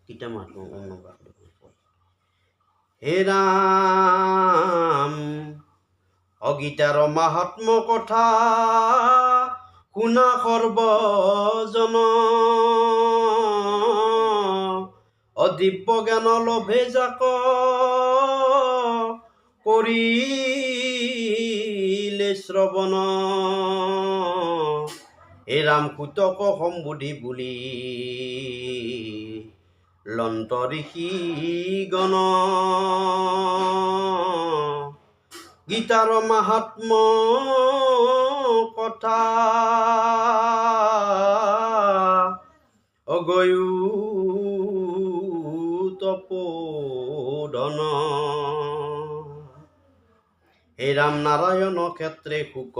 kita matu অনুবাদ হে ৰাম অগীতাৰ মাহাত্ম কথা শুনা সৰ্বজন অদিব্য জ্ঞান লোভে যাক কৰিলে শ্ৰৱণ হে ৰাম কুতক সম্বুধি বুলি লন্ত ঋষি গণ গীতাৰ মাহাত্ম কথা অগয়ু তপোধন হে ৰাম নাৰায়ণ ক্ষেত্ৰে শুক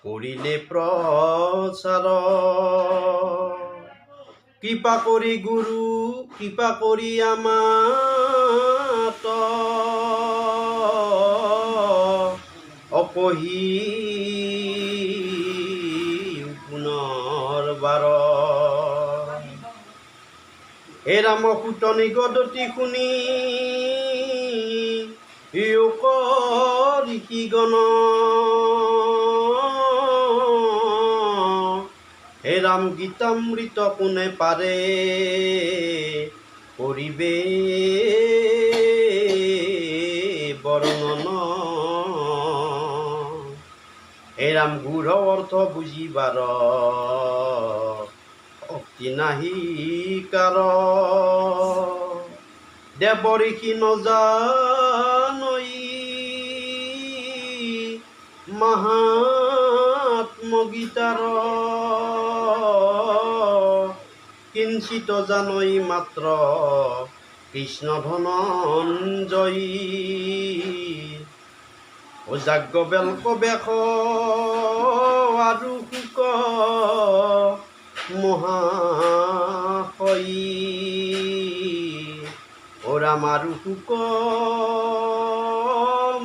কৰিলে প্ৰচাৰ কৃপা কৰি গুৰু কৃপা কৰি আমাত অপহি পুনৰবাৰ হে ৰাম সুতনি গদতি শুনি ঋষিগণ হে ৰাম গীতামৃত কোনে পাৰে কৰিবে বৰ্ণন হে ৰাম গূঢ় অৰ্থ বুজিবাৰ শক্তি নাহি কাৰ দেৱ ঋষি নজানৈ মাহাত্ম গীতাৰ কিঞ্চিত জানৈ মাত্ৰ কৃষ্ণ ধনঞ্জয়ী যাজ্ঞবল্ক বেশ আৰু শুক মহাশয়ী ও ৰাম আৰু শুক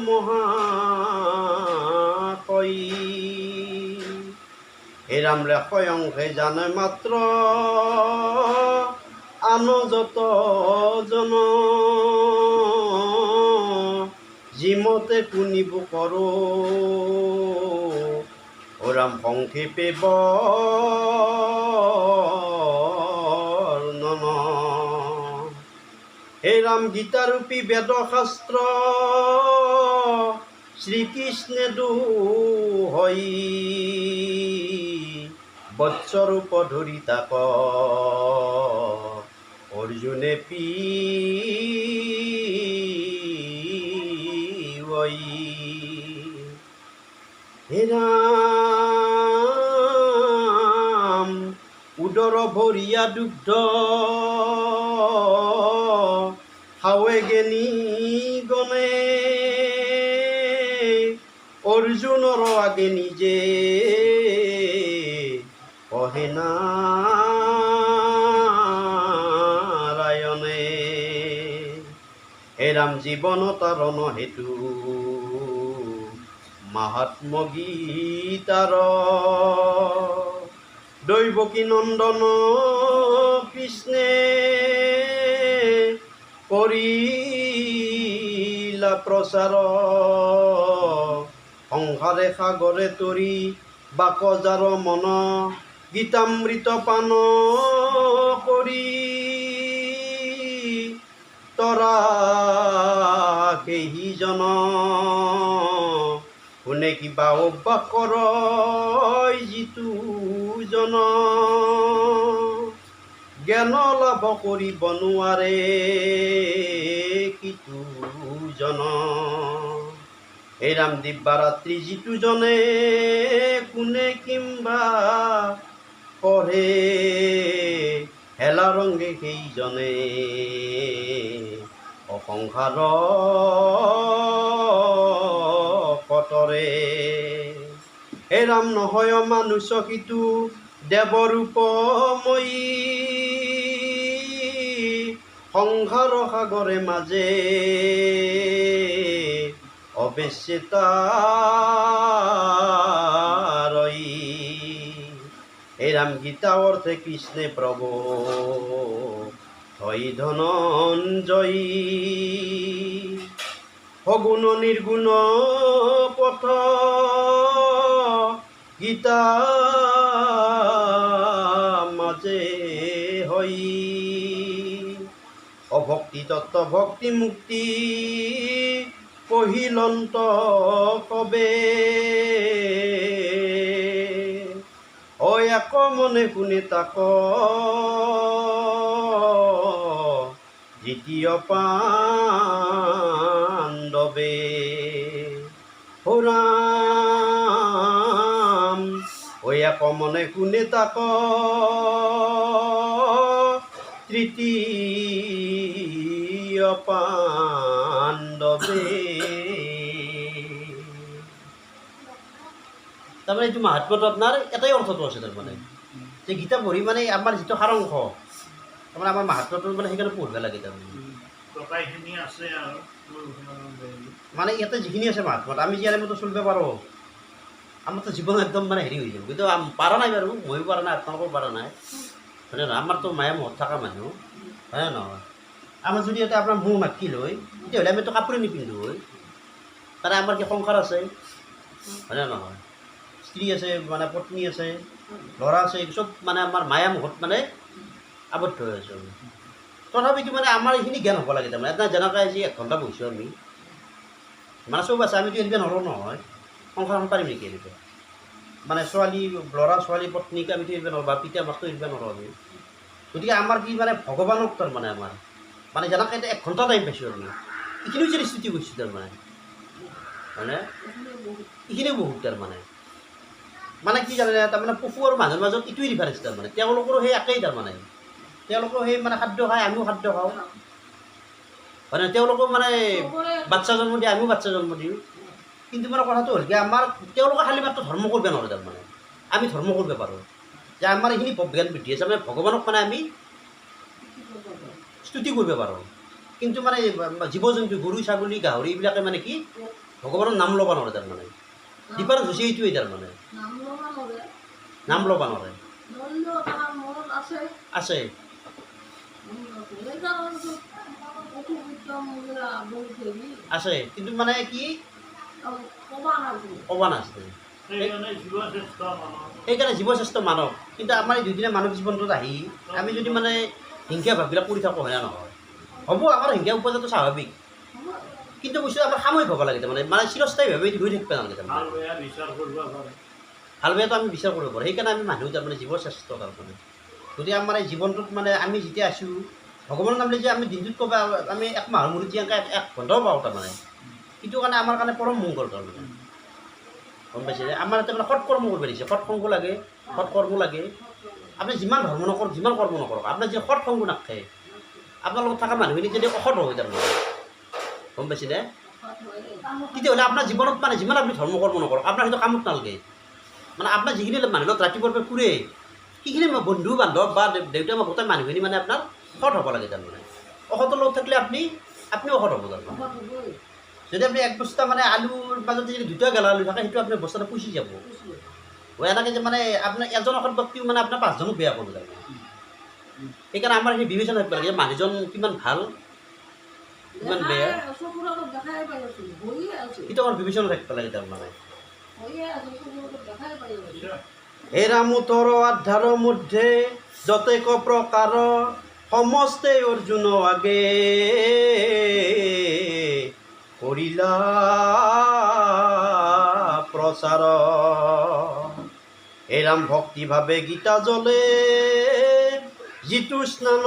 মহাশয়ী হে ৰাম স্বয়ং হে জানে মাত্ৰ আন যত জন যিমতে শুনিব কৰো ও ৰাম সংক্ষেপে বৰ্ণন হে ৰাম গীতাৰূপী বেদ শাস্ত্ৰ শ্ৰীকৃষ্ণে দোহই বৎসৰূপ ধৰি তাক অৰ্জুনে পিৱই হে ৰাম উদৰ ভৰিয়া দুগ্ধ খাৱে জ্ঞানী গণে অৰ্জুনৰ আগে নিজে কহে নাৰায়ণে হে ৰাম জীৱন তাৰণ হেতু মাহাত্ম গীতাৰ দৈৱকী নন্দন কৃষ্ণে কৰিলা প্ৰচাৰ সংসাৰে সাগৰে তৰি বাকজাৰ মন গীতামৃত পান কৰি তৰা সেইজন কোনে কিবা অভ্যাস কৰ যিটো জন জ্ঞান লাভ কৰিব নোৱাৰে কিটো জন হে ৰাম দিব্যাৰাত্ৰি যিটো জনে কোনে কিম্বা পঢ়ে হেলা ৰংগে সেইজনে অসংসাৰ কতৰে হে ৰাম নহয় মানুষ কিটো দেৱৰূপময়ী সংসাৰ সাগৰে মাজে অবেশ্যতা ৰই হে রাম গীতা অর্থে কৃষ্ণে প্রভ হয় ধনঞ্জয়ী সগুণ নির্গুণ পথ গীতা মাঝে হই অভক্তি তত্ত্ব ভক্তি মুক্তি কহিলন্ত কবে ও এক মনে শুনে তাক দ্বিতীয় পাণ্ডবে ও রাম ও এক মনে শুনে তাক তৃতীয় পাণ্ডবে। তাৰমানে এইটো মাহাত্ম্যটো আপোনাৰ এটাই অৰ্থটো আছে তাৰমানে যে গীতা পঢ়ি মানে আমাৰ যিটো সাৰাংশ তাৰমানে আমাৰ মাহাত্ম্যটো মানে সেইকাৰণে পঢ়িব লাগে তাৰমানে মানে ইয়াতে যিখিনি আছে মাহাত্ম্যত আমি যি মতো চলিব পাৰোঁ আমাৰতো জীৱন একদম মানে হেৰি হৈ যাব কিন্তু পাৰা নাই বাৰু ময়ো পাৰা নাই আপোনালোকেও পাৰা নাই হয়নে নহয় আমাৰতো মায়া মহত থকা মানুহ হয়নে নহয় আমাৰ যদি এটা আপোনাৰ মূৰ মাতকি লৈ তেতিয়াহ'লে আমিতো কাপোৰে নিপিন্ধো হয় তাৰে আমাৰ কি সংসাৰ আছে হয়নে নহয় স্ত্ৰী আছে মানে পত্নী আছে ল'ৰা আছে চব মানে আমাৰ মায়া মোহত মানে আবদ্ধ হৈ আছোঁ তথাপিতো মানে আমাৰ এইখিনি জ্ঞান হ'ব লাগে তাৰমানে এটা যেনেকৈ আজি 1 ঘণ্টা বহিছোঁ আমি মানে চব আছে আমিতো এনেকৈ নৰো নহয় সংসাৰখন পাৰিম নেকি এনেকৈ মানে ছোৱালী ল'ৰা ছোৱালী পত্নীক আমিতো এৰিব নোৱাৰোঁ বা পিতা মাকটো এৰিব নোৱাৰোঁ আমি গতিকে আমাৰ কি মানে ভগৱানক তাৰমানে আমাৰ মানে যেনেকৈ এতিয়া 1 ঘণ্টা টাইম পাইছোঁ আমি এইখিনিও যদি স্থিতি কৰিছোঁ তাৰমানে হয়নে এইখিনিও বহুত তাৰমানে মানে কি জানে তাৰমানে পশু আৰু মানুহৰ মাজত এইটোৱেই ডিফাৰেঞ্চ তাৰমানে তেওঁলোকৰো সেই একেই তাৰমানে তেওঁলোকেও সেই মানে খাদ্য খায় আমিও খাদ্য খাওঁ হয়নে তেওঁলোকেও মানে বাচ্ছা জন্ম দিয়ে আমিও বাচ্ছা জন্ম দিওঁ কিন্তু মানে কথাটো হ'ল কি আমাৰ তেওঁলোকে খালী মাত্ৰ ধৰ্ম কৰিব নোৱাৰে তাৰমানে আমি ধৰ্ম কৰিব পাৰোঁ যে আমাৰ এইখিনি জ্ঞান বৃদ্ধি আছে মানে ভগৱানক মানে আমি স্তুতি কৰিব পাৰোঁ কিন্তু মানে জীৱ জন্তু গৰু ছাগলী গাহৰি এইবিলাকে মানে কি ভগৱানৰ নাম ল'ব নোৱাৰে তাৰমানে ডিফাৰেঞ্চ হৈছে এইটোৱেই তাৰমানে নাম ল'ব নোৱাৰে আছে আছে কিন্তু মানে কি ক'ব নাজানে সেইকাৰণে জীৱশ্ৰেষ্ঠ মানৱ কিন্তু আমাৰ এই দুদিনীয়া মানৱ জীৱনটোত আহি আমি যদি মানে হিংসা ভাৱবিলাক কৰি থাকোঁ হয় নহয় হ'ব আমাৰ হিংসা উপজাটো স্বাভাৱিক কিন্তু বস্তুটো আমাৰ সাময়িক হ'ব লাগে তাৰমানে মানে চিৰস্থায়ীভাৱে হৈ থাকিব নালাগে তাৰমানে ভাল বেয়াটো আমি বিচাৰ কৰিব পাৰোঁ সেইকাৰণে আমি মানুহ তাৰমানে জীৱশ্ৰেষ্ঠ তাৰমানে গতিকে আমাৰ এই জীৱনটোত মানে আমি যেতিয়া আছোঁ ভগৱানৰ নাম লৈ যে আমি দিনটোত ক'বা আমি 1 মাহৰ মূৰত যে 1 ঘণ্টাও পাওঁ তাৰমানে সেইটো কাৰণে আমাৰ কাৰণে পৰম মংগল তাৰমানে গম পাইছে আমাৰ তাৰমানে সৎকৰ্ম কৰিব দিছে সৎসংগ লাগে সৎকৰ্ম লাগে আপুনি যিমান ধৰ্ম নকৰক যিমান কৰ্ম নকৰক আপোনাৰ যে সৎসংগ নাখায় আপোনাৰ লগত থকা মানুহখিনি যদি অসৎ হয় তাৰমানে গম পাইছেনে তেতিয়াহ'লে আপোনাৰ জীৱনত মানে যিমান আপুনি ধৰ্ম কৰ্ম নকৰক আপোনাৰ সেইটো কামত নালাগে মানে আপোনাৰ যিখিনি মানুহৰ লগত ৰাতিপুৱাৰ পৰা ফুৰে সেইখিনি বন্ধু বান্ধৱ বা দেউতা বা গোটেই মানুহখিনি মানে আপোনাৰ সৎ হ'ব লাগে তাৰমানে অসৎৰ লগত থাকিলে আপুনি অসৎ হ'ব তাৰমানে যদি আপুনি 1 বস্তা মানে আলুৰ মাজত যদি 2টা গেলা আলু থাকে সেইটো আপুনি বস্তাটো পুচি যাব এনেকৈ যে মানে আপোনাৰ এজন অসৎ ব্যক্তিও মানে আপোনাৰ 5জনক বেয়া কৰিব তাৰমানে সেইকাৰণে আমাৰ সেই বিবেচনা কৰিব লাগে মানুহজন কিমান ভাল কিমান বেয়া সেইটো আমাৰ বিবেচনা থাকিব লাগে তাৰমানে হে রাম তোর আধার মধ্যে যতেক প্রকার সমস্তে অর্জুন আগে করিলা প্রচার হে রাম ভক্তিভাবে গীতা জলে যিটো স্নান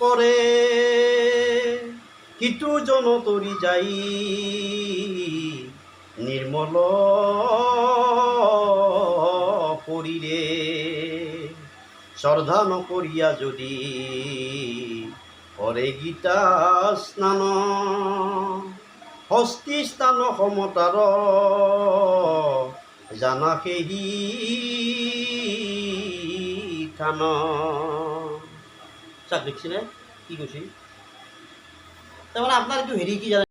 করে সিটো জন তরি যাই নির্মল করিরে শ্রদ্ধা নকরিয়া যদি করে গীতা স্নান হস্তি স্থান সমতার জানা সেই থান চাক দেখছি না কি কৈছি তাৰমানে আপোনাৰ এইটো হেৰি কি জানে